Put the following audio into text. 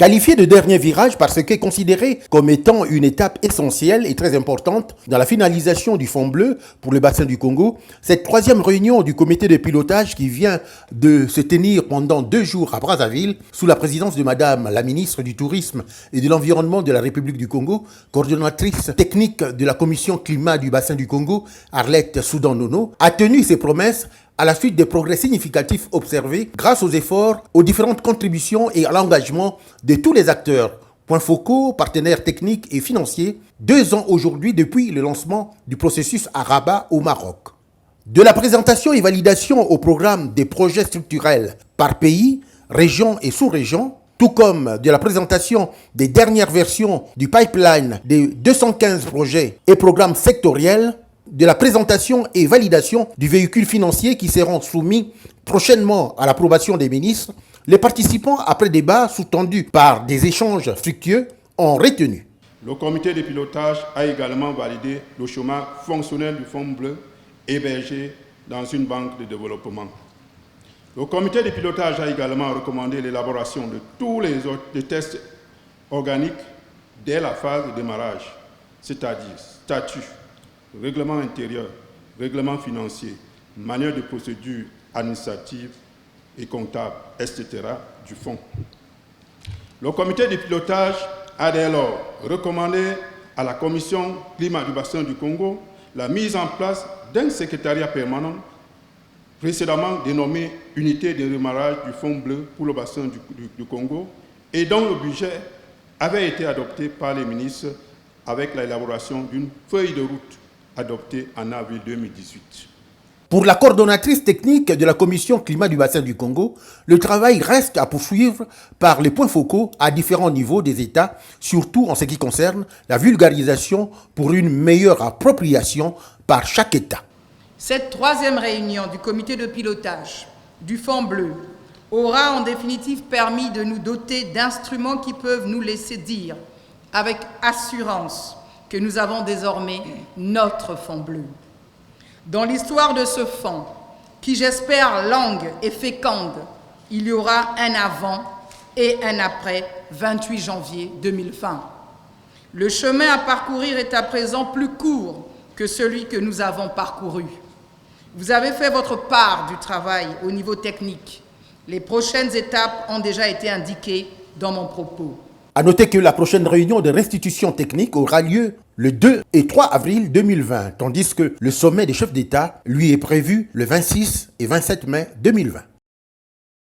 Qualifié de dernier virage parce qu'est considéré comme étant une étape essentielle et très importante dans la finalisation du Fonds bleu pour le bassin du Congo, cette troisième réunion du comité de pilotage qui vient de se tenir pendant 2 jours à Brazzaville, sous la présidence de Madame la ministre du Tourisme et de l'Environnement de la République du Congo, coordonnatrice technique de la commission climat du bassin du Congo, Arlette Soudan-Nono, a tenu ses promesses à la suite des progrès significatifs observés grâce aux efforts, aux différentes contributions et à l'engagement de tous les acteurs, points focaux, partenaires techniques et financiers, 2 ans aujourd'hui depuis le lancement du processus à Rabat au Maroc. De la présentation et validation au programme des projets structurels par pays, région et sous-région, tout comme de la présentation des dernières versions du pipeline des 215 projets et programmes sectoriels, de la présentation et validation du véhicule financier qui seront soumis prochainement à l'approbation des ministres, les participants, après débat sous-tendu par des échanges fructueux, ont retenu. Le comité de pilotage a également validé le schéma fonctionnel du Fonds bleu hébergé dans une banque de développement. Le comité de pilotage a également recommandé l'élaboration de tous les tests organiques dès la phase de démarrage, c'est-à-dire statut, règlement intérieur, règlement financier, manière de procédure administrative et comptable, etc. du fonds. Le comité de pilotage a dès lors recommandé à la commission climat du bassin du Congo la mise en place d'un secrétariat permanent précédemment dénommé Unité de démarrage du Fonds bleu pour le bassin du Congo et dont le budget avait été adopté par les ministres avec l'élaboration d'une feuille de route adoptée en avril 2018. Pour la coordonnatrice technique de la commission climat du bassin du Congo, le travail reste à poursuivre par les points focaux à différents niveaux des États, surtout en ce qui concerne la vulgarisation pour une meilleure appropriation par chaque État. Cette troisième réunion du comité de pilotage du Fonds bleu aura en définitive permis de nous doter d'instruments qui peuvent nous laisser dire avec assurance que nous avons désormais notre Fonds bleu. Dans l'histoire de ce fonds, qui j'espère longue et féconde, il y aura un avant et un après 28 janvier 2020. Le chemin à parcourir est à présent plus court que celui que nous avons parcouru. Vous avez fait votre part du travail au niveau technique. Les prochaines étapes ont déjà été indiquées dans mon propos. À noter que la prochaine réunion de restitution technique aura lieu le 2 et 3 avril 2020, tandis que le sommet des chefs d'État lui est prévu le 26 et 27 mai 2020.